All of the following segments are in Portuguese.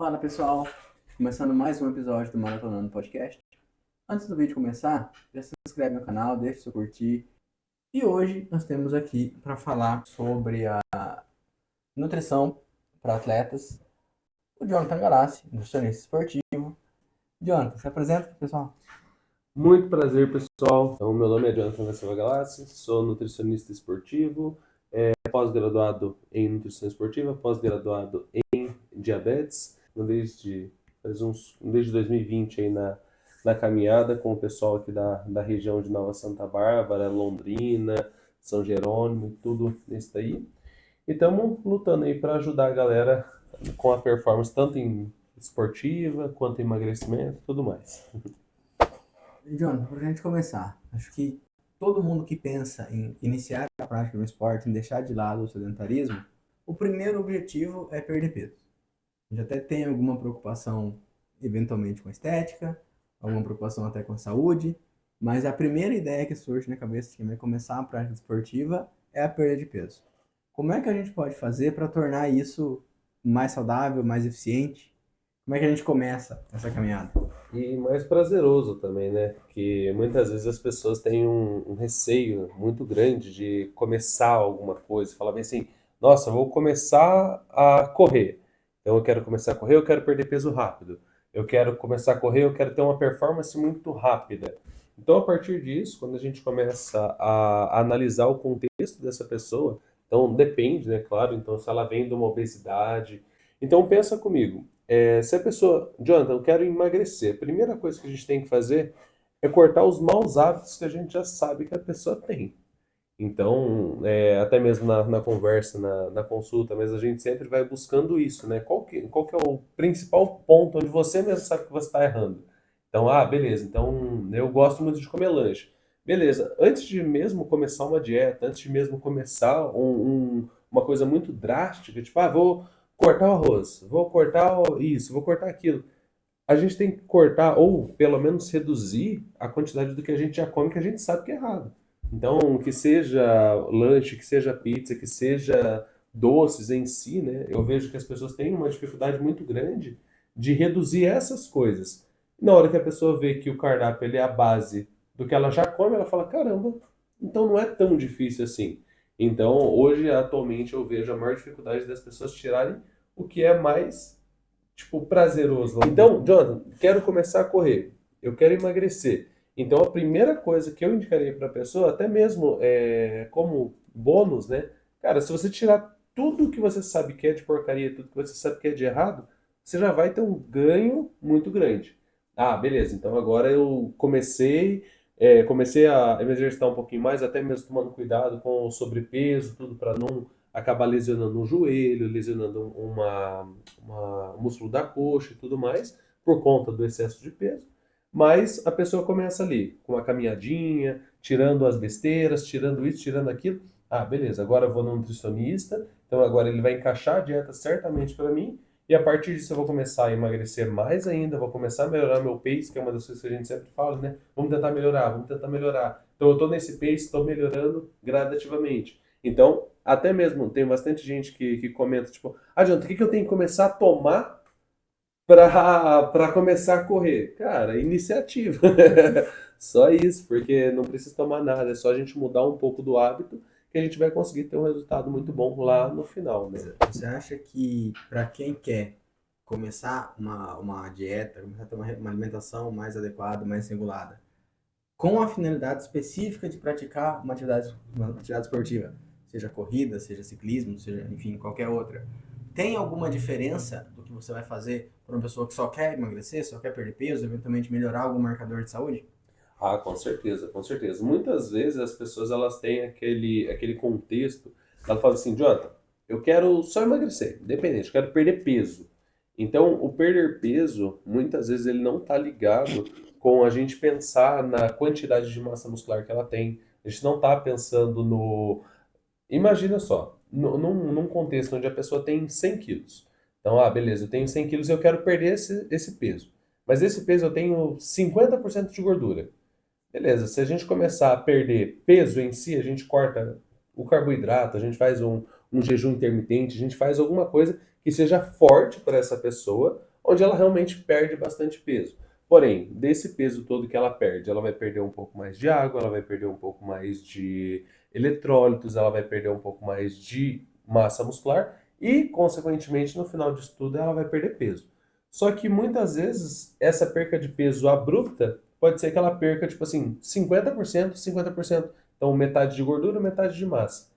Fala pessoal, começando mais um episódio do Maratonando Podcast. Antes do vídeo começar, já se inscreve no canal, deixa seu curtir. E hoje nós temos aqui para falar sobre a nutrição para atletas, o Jonathan Galassi, nutricionista esportivo. Jonathan, se apresenta pro pessoal. Muito prazer, pessoal. Então, meu nome é Jonathan da Silva Galassi, sou nutricionista esportivo, pós-graduado em nutrição esportiva, pós-graduado em diabetes, desde 2020 aí na caminhada com o pessoal aqui da região de Nova Santa Bárbara, Londrina, São Jerônimo, tudo isso daí. E estamos lutando aí para ajudar a galera com a performance, tanto em esportiva quanto em emagrecimento e tudo mais. Jonathan, para a gente começar, acho que todo mundo que pensa em iniciar a prática do esporte, em deixar de lado o sedentarismo, o primeiro objetivo é perder peso. A gente até tem alguma preocupação, eventualmente, com a estética, alguma preocupação até com a saúde, mas a primeira ideia que surge na cabeça de quem vai começar a prática esportiva é a perda de peso. Como é que a gente pode fazer para tornar isso mais saudável, mais eficiente? Como é que a gente começa essa caminhada? E mais prazeroso também, né? Porque muitas vezes as pessoas têm um receio muito grande de começar alguma coisa, falar bem assim, nossa, eu vou começar a correr. Então eu quero começar a correr, eu quero perder peso rápido. Eu quero começar a correr, eu quero ter uma performance muito rápida. Então, a partir disso, quando a gente começa a analisar o contexto dessa pessoa, então depende, né, claro, então se ela vem de uma obesidade. Então pensa comigo, se a pessoa, Jonathan, eu quero emagrecer, a primeira coisa que a gente tem que fazer é cortar os maus hábitos que a gente já sabe que a pessoa tem. Então, até mesmo na conversa, na consulta, mas a gente sempre vai buscando isso, né? Qual que é o principal ponto onde você mesmo sabe que você está errando? Então, beleza, então eu gosto muito de comer lanche. Beleza, antes de mesmo começar uma dieta, antes de mesmo começar uma coisa muito drástica, tipo, vou cortar o arroz, vou cortar isso, vou cortar aquilo. A gente tem que cortar, ou pelo menos reduzir, a quantidade do que a gente já come, que a gente sabe que é errado. Então, que seja lanche, que seja pizza, que seja doces em si, né? Eu vejo que as pessoas têm uma dificuldade muito grande de reduzir essas coisas. Na hora que a pessoa vê que o cardápio ele é a base do que ela já come, ela fala, caramba, então não é tão difícil assim. Então, hoje, atualmente, eu vejo a maior dificuldade das pessoas tirarem o que é mais, tipo, prazeroso. Então, Jonathan, quero começar a correr, eu quero emagrecer. Então, a primeira coisa que eu indicaria para a pessoa, até mesmo como bônus, né? Cara, se você tirar tudo que você sabe que é de porcaria, tudo que você sabe que é de errado, você já vai ter um ganho muito grande. Beleza, então agora eu comecei a me exercitar um pouquinho mais, até mesmo tomando cuidado com o sobrepeso, tudo para não acabar lesionando um joelho, lesionando um músculo da coxa e tudo mais, por conta do excesso de peso. Mas a pessoa começa ali, com uma caminhadinha, tirando as besteiras, tirando isso, tirando aquilo. Beleza, agora eu vou no nutricionista, então agora ele vai encaixar a dieta certamente para mim, e a partir disso eu vou começar a emagrecer mais ainda, vou começar a melhorar meu pace, que é uma das coisas que a gente sempre fala, né? Vamos tentar melhorar, vamos tentar melhorar. Então eu estou nesse pace, estou melhorando gradativamente. Então, até mesmo, tem bastante gente que comenta, tipo, adianta, o que eu tenho que começar a tomar para começar a correr? Cara, iniciativa. Só isso, porque não precisa tomar nada, é só a gente mudar um pouco do hábito que a gente vai conseguir ter um resultado muito bom lá no final, né? Você acha que para quem quer começar uma dieta, começar a ter uma alimentação mais adequada, mais regulada, com a finalidade específica de praticar uma atividade esportiva, seja corrida, seja ciclismo, seja, enfim, qualquer outra, tem alguma diferença do que você vai fazer para uma pessoa que só quer emagrecer, só quer perder peso, eventualmente melhorar algum marcador de saúde? Com certeza, com certeza. Muitas vezes as pessoas elas têm aquele contexto, ela fala assim, Jota, eu quero só emagrecer, independente, eu quero perder peso. Então, o perder peso, muitas vezes ele não está ligado com a gente pensar na quantidade de massa muscular que ela tem. A gente não está pensando no... Imagina só, num contexto onde a pessoa tem 100 quilos. Então, beleza, eu tenho 100 quilos e eu quero perder esse peso. Mas esse peso eu tenho 50% de gordura. Beleza, se a gente começar a perder peso em si, a gente corta o carboidrato, a gente faz um jejum intermitente, a gente faz alguma coisa que seja forte para essa pessoa, onde ela realmente perde bastante peso. Porém, desse peso todo que ela perde, ela vai perder um pouco mais de água, ela vai perder um pouco mais de eletrólitos, ela vai perder um pouco mais de massa muscular e, consequentemente, no final disso tudo, ela vai perder peso. Só que muitas vezes essa perca de peso abrupta pode ser que ela perca, tipo assim, 50%, 50%. Então, metade de gordura, metade de massa.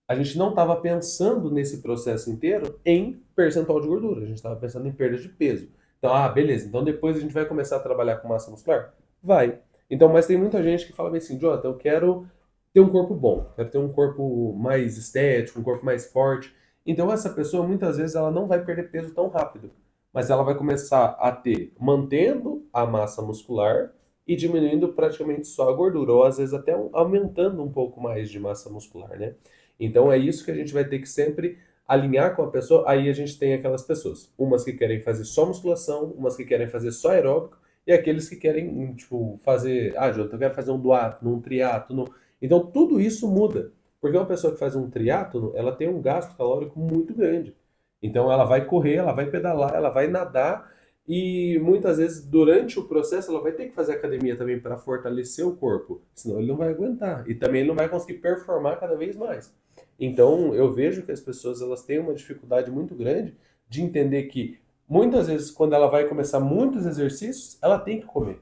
A gente não estava pensando nesse processo inteiro em percentual de gordura, a gente estava pensando em perda de peso. Então, beleza, então depois a gente vai começar a trabalhar com massa muscular? Vai. Então, mas tem muita gente que fala bem assim, Jota, eu quero ter um corpo bom, quero ter um corpo mais estético, um corpo mais forte. Então, essa pessoa, muitas vezes, ela não vai perder peso tão rápido, mas ela vai começar a ter, mantendo a massa muscular e diminuindo praticamente só a gordura, ou às vezes até aumentando um pouco mais de massa muscular, né? Então é isso que a gente vai ter que sempre alinhar com a pessoa. Aí a gente tem aquelas pessoas, umas que querem fazer só musculação, umas que querem fazer só aeróbico, e aqueles que querem, tipo, fazer, Jonathan, eu quero fazer um duátono, um triátono. Então tudo isso muda, porque uma pessoa que faz um triátono, ela tem um gasto calórico muito grande. Então ela vai correr, ela vai pedalar, ela vai nadar, e muitas vezes durante o processo ela vai ter que fazer academia também para fortalecer o corpo, senão ele não vai aguentar e também ele não vai conseguir performar cada vez mais. Então, eu vejo que as pessoas elas têm uma dificuldade muito grande de entender que muitas vezes quando ela vai começar muitos exercícios, ela tem que comer.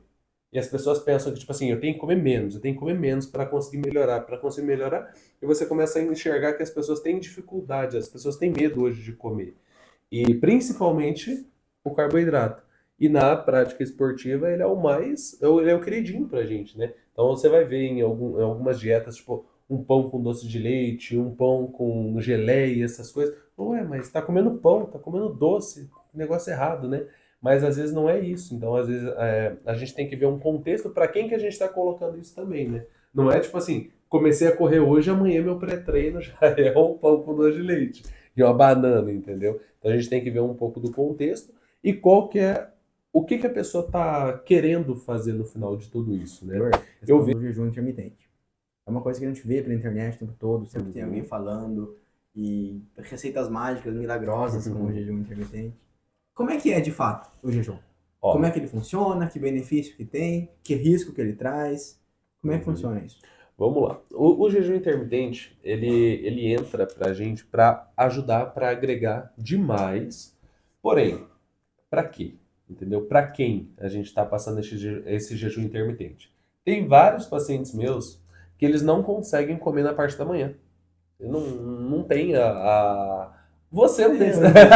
E as pessoas pensam que tipo assim, eu tenho que comer menos, eu tenho que comer menos para conseguir melhorar, e você começa a enxergar que as pessoas têm dificuldade, as pessoas têm medo hoje de comer. E principalmente o carboidrato. E na prática esportiva ele é o mais, ele é o queridinho pra gente, né? Então você vai ver em algumas dietas, tipo, um pão com doce de leite, um pão com geleia, essas coisas. Ué, mas tá comendo pão, tá comendo doce, negócio errado, né? Mas às vezes não é isso. Então, às vezes, a gente tem que ver um contexto para quem que a gente está colocando isso também, né? Não é tipo assim, comecei a correr hoje, amanhã meu pré-treino já é um pão com doce de leite e uma banana, entendeu? Então a gente tem que ver um pouco do contexto e qual que é o que que a pessoa está querendo fazer no final de tudo isso, né? Doutor, Eu questão vejo. do jejum intermitente. É uma coisa que a gente vê pela internet o tempo todo, sempre tem alguém Uhum. falando, e receitas mágicas, milagrosas com o jejum intermitente. Como é que é de fato o jejum? Como é Ó, que ele funciona? Que benefício que tem? Que risco que ele traz? Como é que uhum. funciona isso? Vamos lá. O jejum intermitente, ele entra pra gente para ajudar, para agregar demais. Porém, para quê? Entendeu? Para quem a gente está passando esse jejum intermitente? Tem vários pacientes meus que eles não conseguem comer na parte da manhã. Não tem Você é um deles. Eu, inclusive.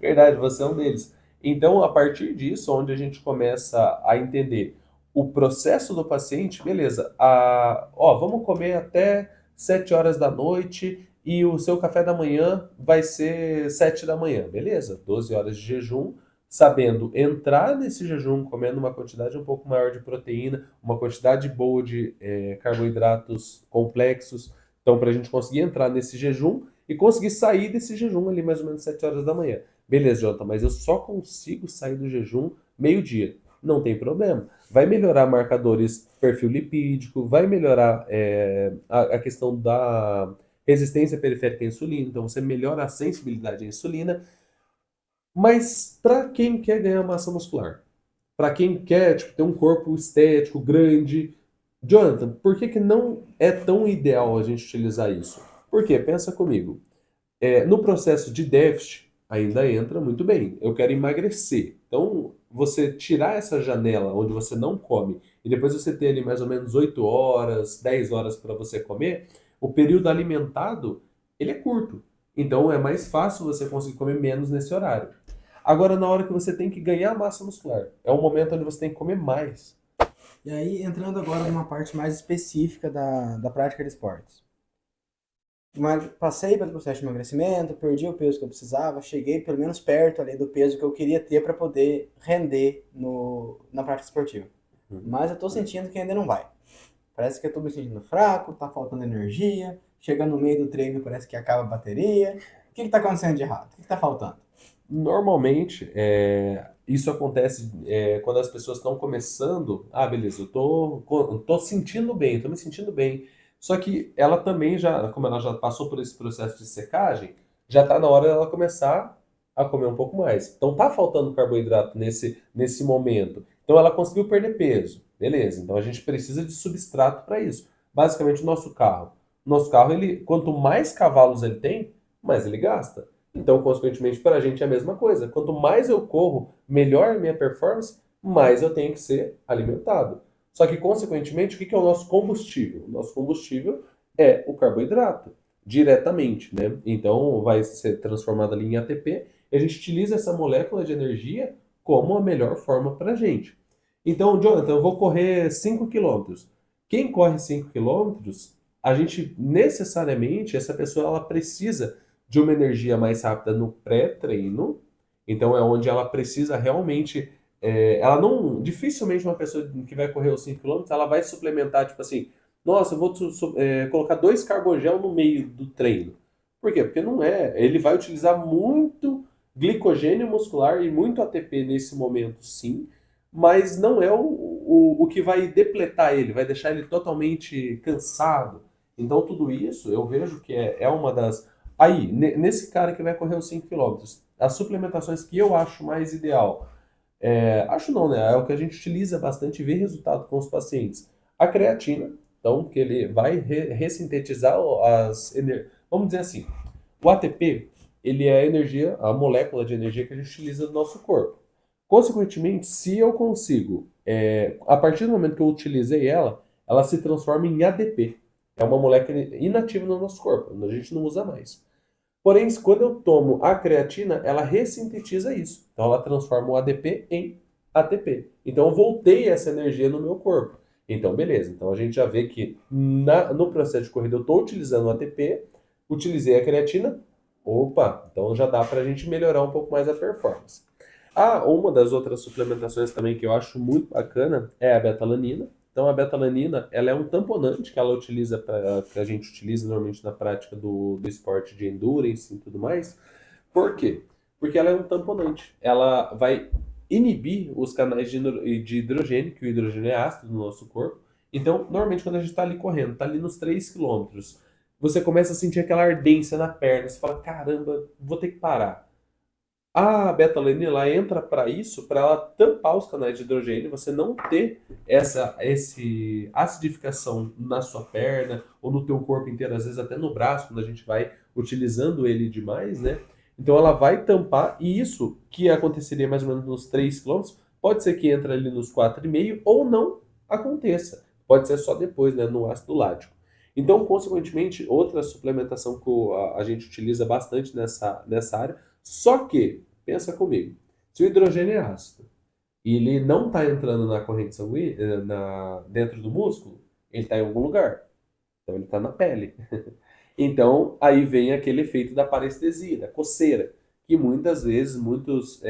Verdade, você é um deles. Então, a partir disso, onde a gente começa a entender o processo do paciente, beleza. Vamos comer até 7 horas da noite e o seu café da manhã vai ser 7 da manhã, beleza? 12 horas de jejum, sabendo entrar nesse jejum, comendo uma quantidade um pouco maior de proteína, uma quantidade boa de carboidratos complexos, então, para a gente conseguir entrar nesse jejum e conseguir sair desse jejum ali mais ou menos 7 horas da manhã. Beleza, Jota, mas eu só consigo sair do jejum meio-dia. Não tem problema. Vai melhorar marcadores perfil lipídico, vai melhorar a questão da resistência periférica à insulina, então você melhora a sensibilidade à insulina. Mas para quem quer ganhar massa muscular, para quem quer tipo, ter um corpo estético grande, Jonathan, por que que não é tão ideal a gente utilizar isso? Porque, pensa comigo, no processo de déficit ainda entra muito bem. Eu quero emagrecer. Então, você tirar essa janela onde você não come e depois você ter ali mais ou menos 8 horas, 10 horas para você comer, o período alimentado, ele é curto. Então, é mais fácil você conseguir comer menos nesse horário. Agora, na hora que você tem que ganhar massa muscular, é o momento onde você tem que comer mais. E aí, entrando agora numa parte mais específica da prática de esportes. Passei pelo processo de emagrecimento, perdi o peso que eu precisava, cheguei pelo menos perto ali do peso que eu queria ter para poder render na prática esportiva. Mas eu tô sentindo que ainda não vai. Parece que eu tô me sentindo fraco, tá faltando energia, chega no meio do treino parece que acaba a bateria. O que que tá acontecendo de errado? O que que tá faltando? Normalmente, isso acontece quando as pessoas estão começando. Beleza, tô sentindo bem, tô me sentindo bem. Só que ela também já, como ela já passou por esse processo de secagem, já está na hora dela começar a comer um pouco mais. Então tá faltando carboidrato nesse momento. Então ela conseguiu perder peso. Beleza. Então a gente precisa de substrato para isso. Basicamente o nosso carro. O nosso carro, ele, quanto mais cavalos ele tem, mais ele gasta. Então, consequentemente, para a gente é a mesma coisa. Quanto mais eu corro, melhor a minha performance, mais eu tenho que ser alimentado. Só que, consequentemente, o que é o nosso combustível? O nosso combustível é o carboidrato, diretamente, né? Então, vai ser transformado ali em ATP e a gente utiliza essa molécula de energia como a melhor forma para a gente. Então, Jonathan, eu vou correr 5 quilômetros. Quem corre 5 quilômetros, a gente necessariamente, essa pessoa, ela precisa de uma energia mais rápida no pré-treino. Então, é onde ela precisa realmente ela não, dificilmente uma pessoa que vai correr os 5 quilômetros, ela vai suplementar, tipo assim, nossa, eu vou colocar 2 carbogel no meio do treino. Por quê? Porque não é. Ele vai utilizar muito glicogênio muscular e muito ATP nesse momento, sim, mas não é o que vai depletar ele, vai deixar ele totalmente cansado. Então, tudo isso eu vejo que é uma das. Aí, nesse cara que vai correr os 5 quilômetros, as suplementações que eu acho mais ideal acho não, né? É o que a gente utiliza bastante e vê resultado com os pacientes. A creatina, então, que ele vai ressintetizar vamos dizer assim, o ATP, ele é a energia, a molécula de energia que a gente utiliza no nosso corpo. Consequentemente, se eu consigo, a partir do momento que eu utilizei ela, ela se transforma em ADP. É uma molécula inativa no nosso corpo, a gente não usa mais. Porém, quando eu tomo a creatina, ela ressintetiza isso. Então, ela transforma o ADP em ATP. Então, eu voltei essa energia no meu corpo. Então, beleza. Então, a gente já vê que no processo de corrida eu estou utilizando o ATP, utilizei a creatina. Opa, então já dá para a gente melhorar um pouco mais a performance. Uma das outras suplementações também que eu acho muito bacana é a betalanina. Então a betalanina, ela é um tamponante que ela utiliza que a gente utiliza normalmente na prática do esporte de endurance e tudo mais. Por quê? Porque ela é um tamponante. Ela vai inibir os canais de hidrogênio, que o hidrogênio é ácido no nosso corpo. Então, normalmente quando a gente está ali correndo, está ali nos 3 quilômetros, você começa a sentir aquela ardência na perna, você fala, caramba, vou ter que parar. A betalanina ela entra para isso, para ela tampar os canais de hidrogênio, você não ter esse acidificação na sua perna ou no teu corpo inteiro, às vezes até no braço, quando a gente vai utilizando ele demais, né? Então ela vai tampar, e isso que aconteceria mais ou menos nos 3 quilômetros, pode ser que entre ali nos 4,5 ou não aconteça. Pode ser só depois, né, no ácido lático. Então, consequentemente, outra suplementação que a gente utiliza bastante nessa área, só que, pensa comigo, se o hidrogênio é ácido e ele não está entrando na corrente sanguínea, dentro do músculo, ele está em algum lugar. Então ele está na pele. Então aí vem aquele efeito da parestesia, da coceira, que muitas vezes muitos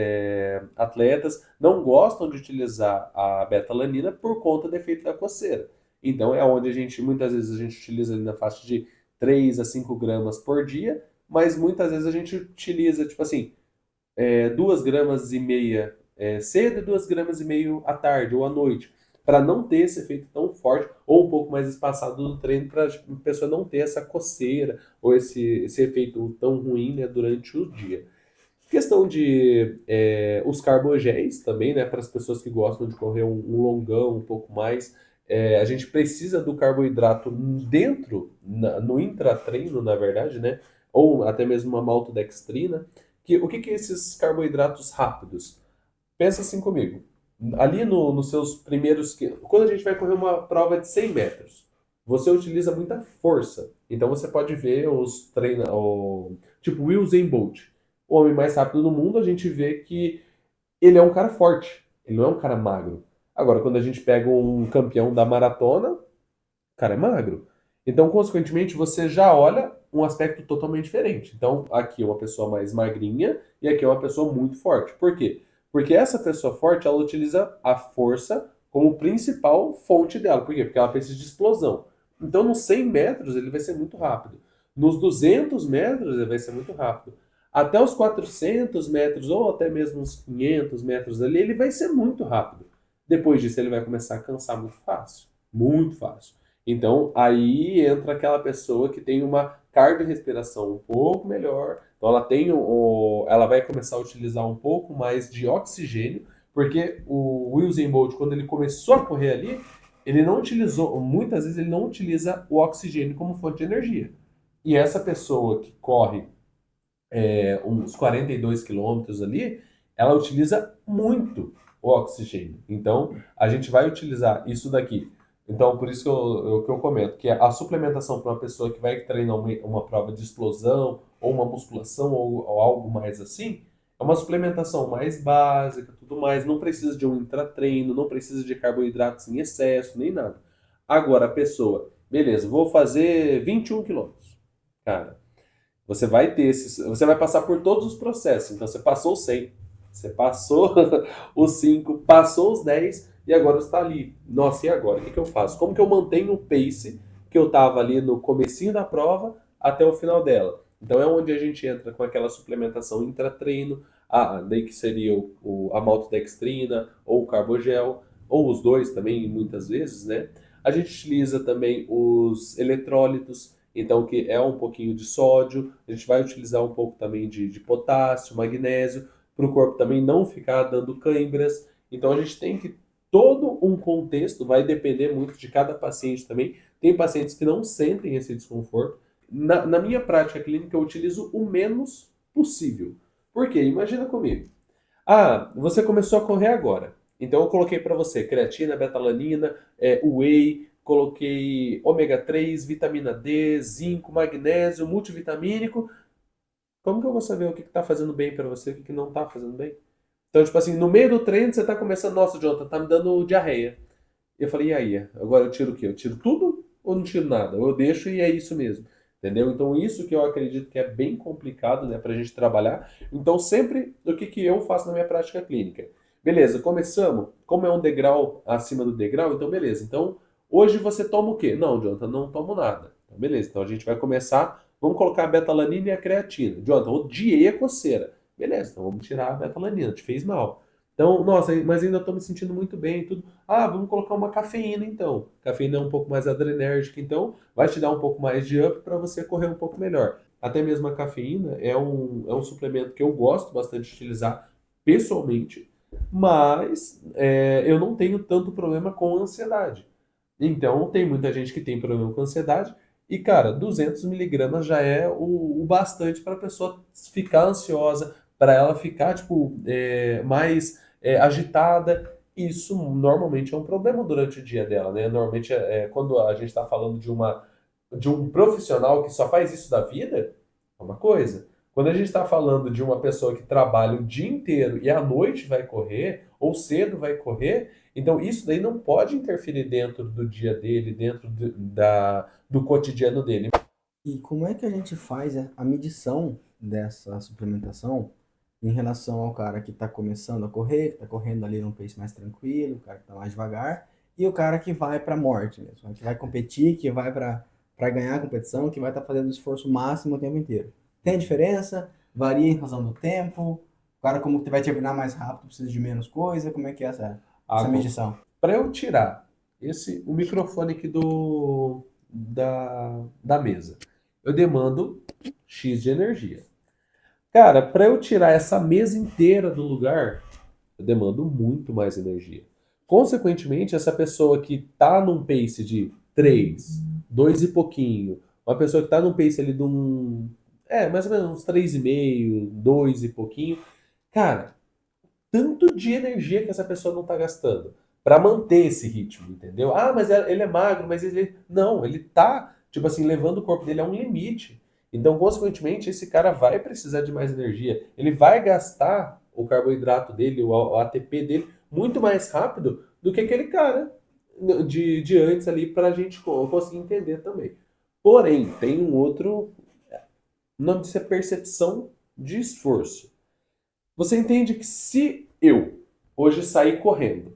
atletas não gostam de utilizar a betalanina por conta do efeito da coceira. Então é onde muitas vezes a gente utiliza ali na faixa de 3 a 5 gramas por dia, mas muitas vezes a gente utiliza, tipo assim, 2 gramas e meia cedo e 2 gramas e meio à tarde ou à noite, para não ter esse efeito tão forte ou um pouco mais espaçado do treino, para a pessoa não ter essa coceira ou esse efeito tão ruim, né, durante o dia. Questão de os carbogéis também, né, para as pessoas que gostam de correr um longão um pouco mais. A gente precisa do carboidrato dentro, no intratreino, na verdade, né, ou até mesmo uma maltodextrina. O que é esses carboidratos rápidos? Pensa assim comigo. Ali nos seus primeiros. Quando a gente vai correr uma prova de 100 metros, você utiliza muita força. Então você pode ver tipo o Usain Bolt, o homem mais rápido do mundo, a gente vê que ele é um cara forte, ele não é um cara magro. Agora, quando a gente pega um campeão da maratona, o cara é magro. Então, consequentemente, você já olha um aspecto totalmente diferente. Então, aqui é uma pessoa mais magrinha e aqui é uma pessoa muito forte. Por quê? Porque essa pessoa forte, ela utiliza a força como principal fonte dela. Por quê? Porque ela precisa de explosão. Então, nos 100 metros, ele vai ser muito rápido. Nos 200 metros, ele vai ser muito rápido. Até os 400 metros, ou até mesmo uns 500 metros ali, ele vai ser muito rápido. Depois disso, ele vai começar a cansar muito fácil. Muito fácil. Então, aí entra aquela pessoa que tem uma cardiorrespiração um pouco melhor, então ela vai começar a utilizar um pouco mais de oxigênio, porque o Usain Bolt, quando ele começou a correr ali, ele não utilizou, muitas vezes ele não utiliza o oxigênio como fonte de energia. E essa pessoa que corre uns 42 quilômetros ali, ela utiliza muito o oxigênio. Então, a gente vai utilizar isso daqui. Então, por isso que eu comento que a suplementação para uma pessoa que vai treinar uma prova de explosão, ou uma musculação, ou algo mais assim, é uma suplementação mais básica, tudo mais. Não precisa de um intratreino, não precisa de carboidratos em excesso, nem nada. Agora, a pessoa, beleza, vou fazer 21 quilômetros. Cara, você vai passar por todos os processos. Então você passou os 100, você passou os 5, passou os 10 e agora você está ali. Nossa, e agora? O que eu faço? Como que eu mantenho o pace que eu estava ali no comecinho da prova até o final dela? Então é onde a gente entra com aquela suplementação intratreino, daí que seria a maltodextrina ou o carbogel, ou os dois também, muitas vezes, né? A gente utiliza também os eletrólitos, então que é um pouquinho de sódio, a gente vai utilizar um pouco também de potássio, magnésio, para o corpo também não ficar dando cãibras. Então a gente tem que todo um contexto, vai depender muito de cada paciente também. Tem pacientes que não sentem esse desconforto. Na minha prática clínica eu utilizo o menos possível. Por quê? Imagina comigo. Você começou a correr agora. Então eu coloquei para você creatina, betalanina, whey, coloquei ômega 3, vitamina D, zinco, magnésio, multivitamínico. Como que eu vou saber o que está fazendo bem para você e o que não está fazendo bem? Então, tipo assim, no meio do treino você está começando, nossa, Jonathan, tá me dando diarreia. E eu falei, e aí? Agora eu tiro o quê? Eu tiro tudo ou não tiro nada? Ou eu deixo e é isso mesmo. Entendeu? Então, isso que eu acredito que é bem complicado, né, para a gente trabalhar. Então, sempre, o que eu faço na minha prática clínica? Beleza, começamos. Como é um degrau acima do degrau, então beleza. Então, hoje você toma o quê? Não, Jonathan, não tomo nada. Então, beleza. Então, a gente vai começar. Vamos colocar a betalanina e a creatina. Jonathan, odiei a coceira. Beleza, então vamos tirar a betalanina, te fez mal. Então, nossa, mas ainda estou me sentindo muito bem e tudo. Vamos colocar uma cafeína então. Cafeína é um pouco mais adrenérgica, então vai te dar um pouco mais de up para você correr um pouco melhor. Até mesmo a cafeína é um suplemento que eu gosto bastante de utilizar pessoalmente, mas eu não tenho tanto problema com ansiedade. Então, tem muita gente que tem problema com ansiedade e, cara, 200 miligramas já é o bastante para a pessoa ficar ansiosa, para ela ficar, tipo, mais agitada. Isso normalmente é um problema durante o dia dela, né? Normalmente, quando a gente está falando de um profissional que só faz isso da vida, é uma coisa. Quando a gente está falando de uma pessoa que trabalha o dia inteiro e à noite vai correr, ou cedo vai correr, então isso daí não pode interferir dentro do dia dele, dentro do cotidiano dele. E como é que a gente faz a medição dessa suplementação em relação ao cara que está começando a correr, que está correndo ali num pace mais tranquilo, o cara que está mais devagar, e o cara que vai para a morte mesmo, que vai competir, que vai para ganhar a competição, que vai estar fazendo o esforço máximo o tempo inteiro? Tem diferença? Varia em razão do tempo? O cara como que vai terminar mais rápido precisa de menos coisa? Como é que é essa medição? Para eu tirar o microfone aqui da mesa, eu demando X de energia. Cara, para eu tirar essa mesa inteira do lugar, eu demando muito mais energia. Consequentemente, essa pessoa que está num pace de 3, 2 e pouquinho, uma pessoa que está num pace ali de mais ou menos uns 3,5, 2 e pouquinho, cara, tanto de energia que essa pessoa não está gastando para manter esse ritmo, entendeu? Mas ele é magro, mas ele... Não, ele tá, tipo assim, levando o corpo dele a um limite. Então, consequentemente, esse cara vai precisar de mais energia. Ele vai gastar o carboidrato dele, o ATP dele, muito mais rápido do que aquele cara de antes ali, para a gente conseguir entender também. Porém, tem um outro... O nome disso é percepção de esforço. Você entende que se eu hoje sair correndo,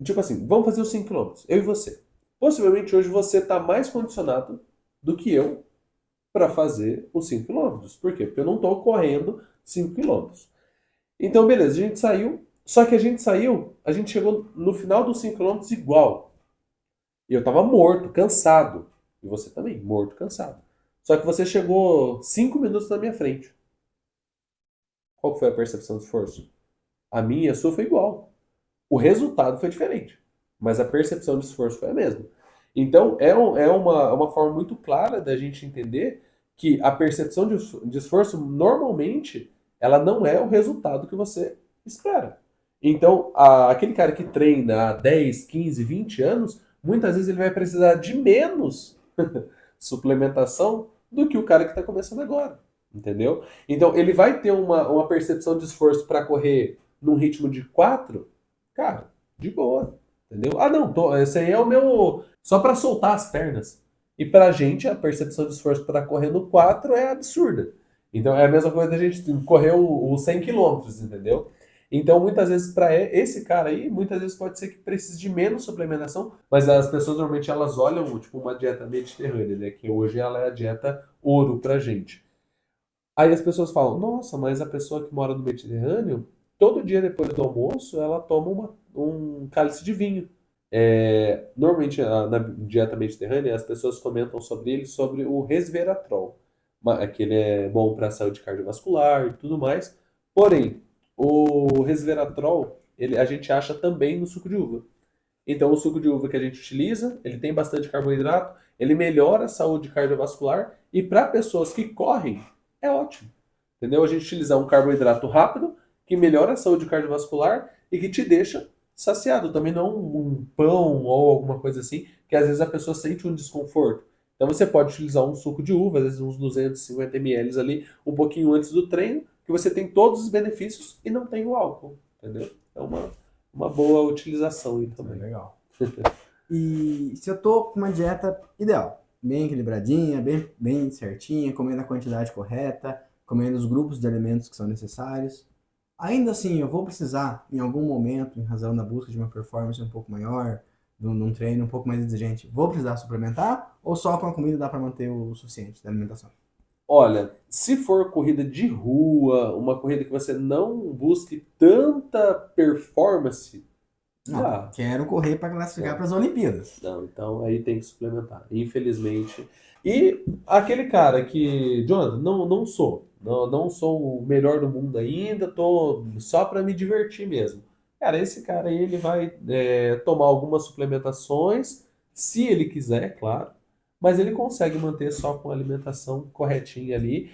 tipo assim, vamos fazer os 5 quilômetros, eu e você. Possivelmente hoje você está mais condicionado do que eu para fazer os 5 quilômetros. Por quê? Porque eu não estou correndo 5 quilômetros. Então, beleza, a gente saiu. Só que a gente chegou no final dos 5 quilômetros igual. E eu estava morto, cansado. E você também, morto, cansado. Só que você chegou 5 minutos na minha frente. Qual que foi a percepção de esforço? A minha e a sua foi igual. O resultado foi diferente, mas a percepção de esforço foi a mesma. Então, uma forma muito clara da gente entender que a percepção de esforço, normalmente, ela não é o resultado que você espera. Então, aquele cara que treina há 10, 15, 20 anos, muitas vezes ele vai precisar de menos suplementação do que o cara que está começando agora. Entendeu? Então, ele vai ter uma percepção de esforço para correr num ritmo de 4, cara, de boa. Entendeu? Ah, não, esse aí é o meu. Só para soltar as pernas. E pra gente, a percepção de esforço para correr no 4 é absurda. Então, é a mesma coisa da gente correr os 100 quilômetros, entendeu? Então, muitas vezes, para esse cara aí, muitas vezes pode ser que precise de menos suplementação, mas as pessoas normalmente elas olham, tipo, uma dieta mediterrânea, né? Que hoje ela é a dieta ouro pra gente. Aí as pessoas falam, nossa, mas a pessoa que mora no Mediterrâneo, todo dia depois do almoço, ela toma um cálice de vinho. Normalmente na dieta mediterrânea, as pessoas comentam sobre ele, sobre o resveratrol, que ele é bom para a saúde cardiovascular e tudo mais. Porém, o resveratrol, a gente acha também no suco de uva. Então, o suco de uva que a gente utiliza, ele tem bastante carboidrato, ele melhora a saúde cardiovascular e para pessoas que correm, é ótimo. Entendeu? A gente utilizar um carboidrato rápido, que melhora a saúde cardiovascular e que te deixa saciado. Também não um pão ou alguma coisa assim, que às vezes a pessoa sente um desconforto. Então você pode utilizar um suco de uva, às vezes uns 250 ml ali, um pouquinho antes do treino, que você tem todos os benefícios e não tem o álcool. Entendeu? É uma boa utilização aí É também. legal. E se eu tô com uma dieta ideal, bem equilibradinha, bem certinha, comendo a quantidade correta, comendo os grupos de alimentos que são necessários, ainda assim eu vou precisar, em algum momento, em razão da busca de uma performance um pouco maior, num treino um pouco mais exigente, vou precisar suplementar ou só com a comida dá para manter o suficiente da alimentação? Olha, se for corrida de rua, uma corrida que você não busque tanta performance, Não, dá. quero correr para classificar Não, para as Olimpíadas. não, então aí tem que suplementar, infelizmente. E aquele cara que, Jonathan, não sou o melhor do mundo ainda, tô só para me divertir mesmo. Cara, esse cara aí ele vai tomar algumas suplementações, se ele quiser, é claro, mas ele consegue manter só com a alimentação corretinha ali,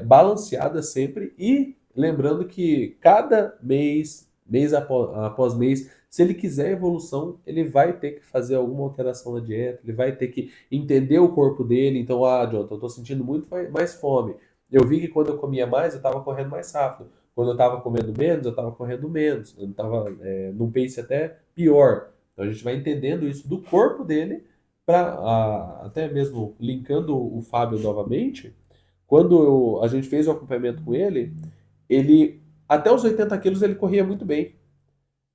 balanceada sempre, e lembrando que cada mês, mês após mês, se ele quiser evolução, ele vai ter que fazer alguma alteração na dieta, ele vai ter que entender o corpo dele. Então, Jonathan, eu tô sentindo muito mais fome. Eu vi que quando eu comia mais, eu estava correndo mais rápido. Quando eu estava comendo menos, eu estava correndo menos. Eu estava num pace até pior. Então, a gente vai entendendo isso do corpo dele, para até mesmo linkando o Fábio novamente. Quando a gente fez o acompanhamento com ele até os 80 quilos ele corria muito bem.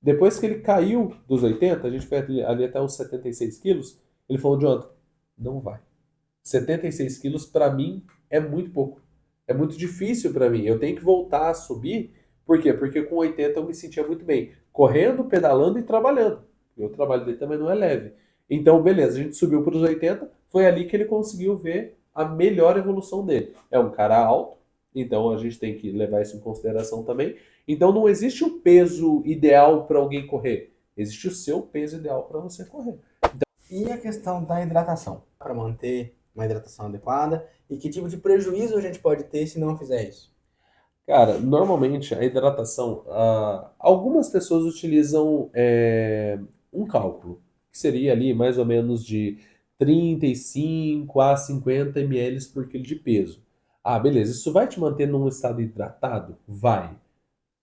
Depois que ele caiu dos 80, a gente foi ali até os 76 quilos, ele falou, Jonathan, não vai. 76 quilos para mim é muito pouco. É muito difícil para mim. Eu tenho que voltar a subir. Por quê? Porque com 80 eu me sentia muito bem. Correndo, pedalando e trabalhando. E o trabalho dele também não é leve. Então, beleza, a gente subiu para os 80. Foi ali que ele conseguiu ver a melhor evolução dele. É um cara alto, então a gente tem que levar isso em consideração também. Então não existe o peso ideal para alguém correr. Existe o seu peso ideal para você correr. E a questão da hidratação, para manter uma hidratação adequada e que tipo de prejuízo a gente pode ter se não fizer isso? Cara, normalmente a hidratação, algumas pessoas utilizam um cálculo, que seria ali mais ou menos de 35 a 50 ml por quilo de peso. Ah, beleza, isso vai te manter num estado hidratado? Vai.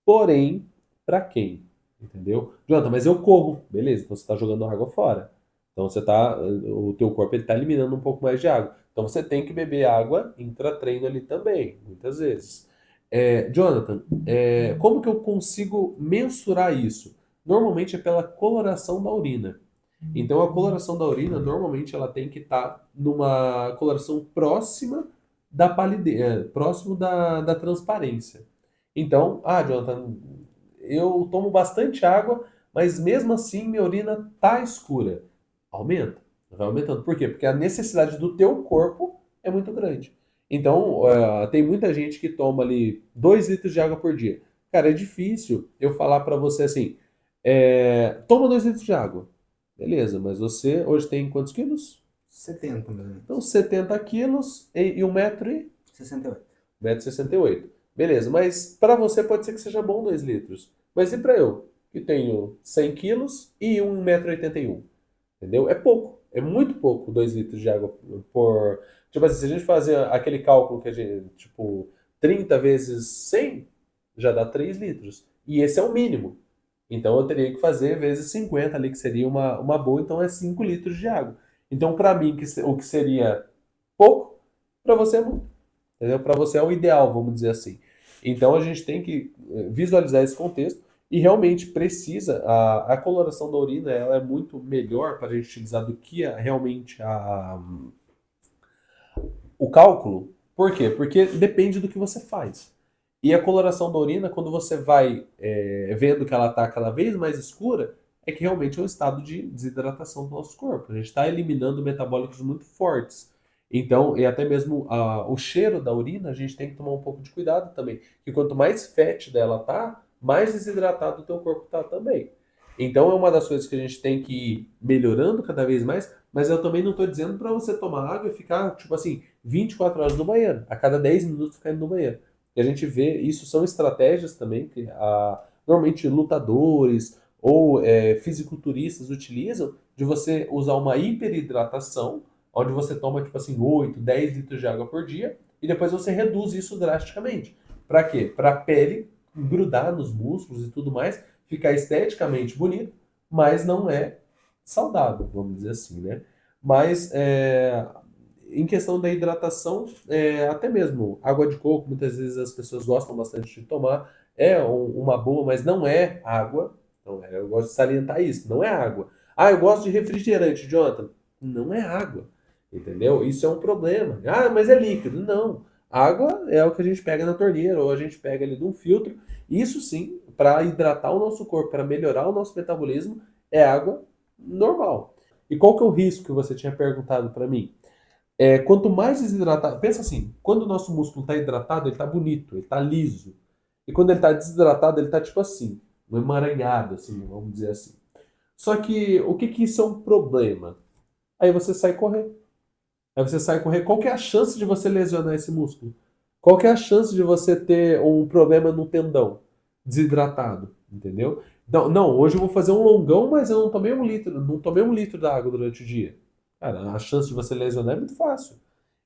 Porém, para quem? Entendeu? Jonathan, mas eu corro. Beleza, então você está jogando água fora. Então o teu corpo ele tá eliminando um pouco mais de água. Então você tem que beber água intra-treino ali também, muitas vezes. Jonathan, como que eu consigo mensurar isso? Normalmente é pela coloração da urina. Então a coloração da urina, normalmente ela tem que estar numa coloração próxima da palidez, próximo da transparência. Então, Jonathan, eu tomo bastante água, mas mesmo assim minha urina tá escura. Aumenta, vai aumentando. Por quê? Porque a necessidade do teu corpo é é muito grande. Então, tem muita gente que toma ali 2 litros de água por dia. Cara, é difícil eu falar para você assim, toma 2 litros de água. Beleza, mas você hoje tem quantos quilos? 70, mais ou Então, menos. 70 quilos e 68. 1,68 m. Beleza, mas para você pode ser que seja bom 2 litros. Mas e para eu, que tenho 100 quilos e 1,81 m? Entendeu? É pouco, é muito pouco 2 litros de água por. Tipo assim, se a gente fazer aquele cálculo que a gente, tipo, 30 vezes 100 já dá 3 litros. E esse é o mínimo. Então eu teria que fazer vezes 50 ali, que seria uma boa, então é 5 litros de água. Então, para mim, o que seria pouco, para você é muito. Entendeu? Para você é o ideal, vamos dizer assim. Então a gente tem que visualizar esse contexto e realmente precisa. A coloração da urina ela é muito melhor para a gente utilizar do que realmente o cálculo. Por quê? Porque depende do que você faz. E a coloração da urina, quando você vai vendo que ela está cada vez mais escura, é que realmente é um estado de desidratação do nosso corpo. A gente está eliminando metabólicos muito fortes. Então, e até mesmo o cheiro da urina, a gente tem que tomar um pouco de cuidado também. Que quanto mais fétida ela tá, mais desidratado o teu corpo tá também. Então, é uma das coisas que a gente tem que ir melhorando cada vez mais, mas eu também não estou dizendo para você tomar água e ficar, tipo assim, 24 horas no banheiro, a cada 10 minutos ficar indo no banheiro. E a gente vê, isso são estratégias também que normalmente lutadores ou fisiculturistas utilizam, de você usar uma hiperidratação, onde você toma, tipo assim, 8, 10 litros de água por dia, e depois você reduz isso drasticamente. Para quê? Para a pele grudar nos músculos e tudo mais, ficar esteticamente bonito, mas não é saudável, vamos dizer assim, né? Mas em questão da hidratação, até mesmo água de coco, muitas vezes as pessoas gostam bastante de tomar, uma boa, mas não é água. Então, eu gosto de salientar isso, não é água. Ah, eu gosto de refrigerante, Jonathan. Não é água, entendeu? Isso é um problema. Ah, mas é líquido. Não. Água é o que a gente pega na torneira ou a gente pega ali de um filtro. Isso sim, para hidratar o nosso corpo, para melhorar o nosso metabolismo, é água normal. E qual que é o risco que você tinha perguntado para mim? Quanto mais desidratado, pensa assim, quando o nosso músculo está hidratado, ele está bonito, ele está liso. E quando ele está desidratado, ele está tipo assim, um emaranhado, assim, vamos dizer assim. Só que o que que isso é um problema? Aí você sai correr. Aí você sai correr. Qual que é a chance de você lesionar esse músculo? Qual que é a chance de você ter um problema no tendão desidratado? Entendeu? Então, não, hoje eu vou fazer um longão, mas eu não tomei 1 litro, não tomei 1 litro da água durante o dia. Cara, a chance de você lesionar é muito fácil.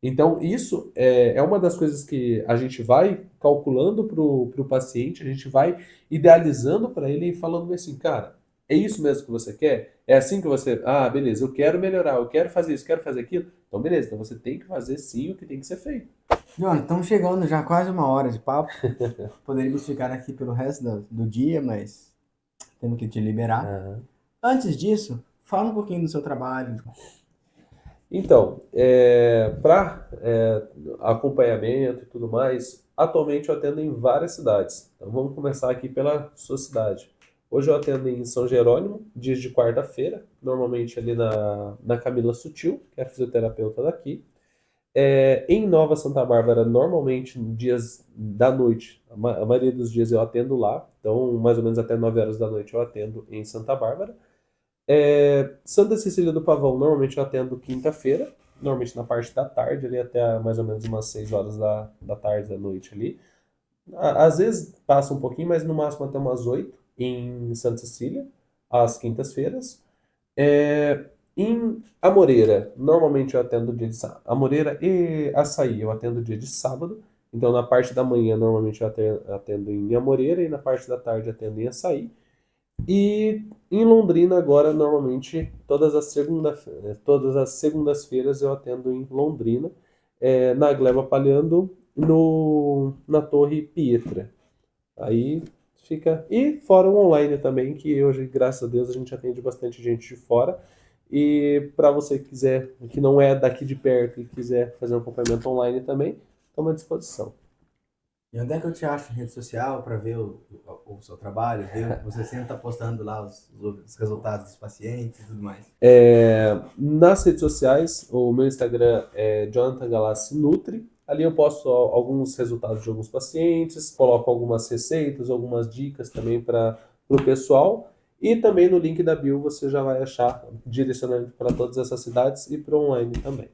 Então, isso é uma das coisas que a gente vai calculando pro paciente, a gente vai idealizando para ele e falando assim, cara, é isso mesmo que você quer? É assim que você. Ah, beleza, eu quero melhorar, eu quero fazer isso, quero fazer aquilo. Então, beleza, então você tem que fazer sim o que tem que ser feito. João, estamos chegando já quase 1 hora de papo. Poderíamos ficar aqui pelo resto do dia, mas temos que te liberar. Aham. Antes disso, fala um pouquinho do seu trabalho. Então, para acompanhamento e tudo mais, atualmente eu atendo em várias cidades. Então vamos começar aqui pela sua cidade. Hoje eu atendo em São Jerônimo, dias de quarta-feira, normalmente ali na Camila Sutil, que é a fisioterapeuta daqui. Em Nova Santa Bárbara, normalmente dias da noite, a maioria dos dias eu atendo lá, então mais ou menos até 9 horas da noite eu atendo em Santa Bárbara. Santa Cecília do Pavão, normalmente eu atendo quinta-feira, normalmente na parte da tarde, ali até mais ou menos umas 6 horas da tarde, da noite ali. Às vezes passa um pouquinho, mas no máximo até umas 8 em Santa Cecília, às quintas-feiras. Em Amoreira, normalmente eu atendo dia de sábado. Amoreira e Açaí, eu atendo dia de sábado. Então, na parte da manhã, normalmente eu atendo em Amoreira e na parte da tarde atendo em Açaí. E em Londrina agora, normalmente, todas as segundas-feiras eu atendo em Londrina, na Gleba Palhando, na Torre Pietra. Aí fica. E fora o online também, que hoje, graças a Deus, a gente atende bastante gente de fora. E para você que quiser, que não é daqui de perto e quiser fazer um acompanhamento online também, estamos à disposição. E onde é que eu te acho em rede social para ver o seu trabalho? Ver, você sempre está postando lá os resultados dos pacientes e tudo mais. Nas redes sociais, o meu Instagram é Jonathan Galassi Nutri. Ali eu posto alguns resultados de alguns pacientes, coloco algumas receitas, algumas dicas também para o pessoal. E também no link da bio você já vai achar direcionamento para todas essas cidades e para online também.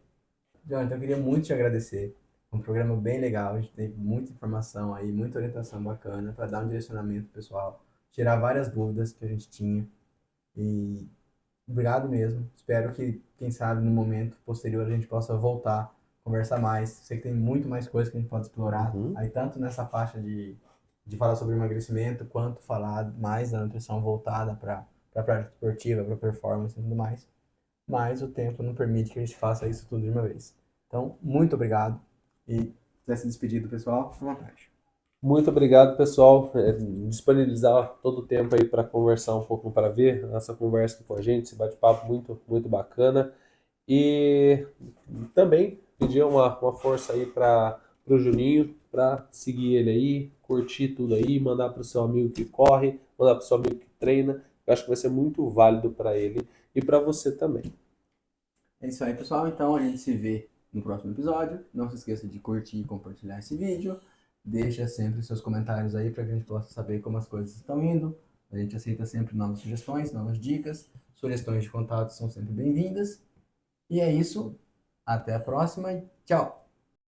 John, então eu queria muito te agradecer. Um programa bem legal, a gente tem muita informação aí, muita orientação bacana para dar um direcionamento pessoal, tirar várias dúvidas que a gente tinha. E obrigado mesmo. Espero que, quem sabe, no momento posterior a gente possa voltar, a conversar mais. Sei que tem muito mais coisas que a gente pode explorar, Uhum. aí tanto nessa faixa de falar sobre emagrecimento, quanto falar mais da nutrição voltada para a prática esportiva, para performance e tudo mais. Mas o tempo não permite que a gente faça isso tudo de uma vez. Então, muito obrigado. E quiser se despedir do pessoal, fique à vontade. Muito obrigado, pessoal. Disponibilizar todo o tempo aí para conversar um pouco, para ver essa conversa com a gente, esse bate-papo muito, muito bacana. E também pedir uma força aí para o Juninho, para seguir ele aí, curtir tudo aí, mandar para o seu amigo que corre, mandar para o seu amigo que treina. Eu acho que vai ser muito válido para ele e para você também. É isso aí, pessoal. Então, a gente se vê no próximo episódio. Não se esqueça de curtir e compartilhar esse vídeo. Deixa sempre seus comentários aí para que a gente possa saber como as coisas estão indo. A gente aceita sempre novas sugestões, novas dicas. Sugestões de contatos são sempre bem-vindas. E é isso. Até a próxima e tchau!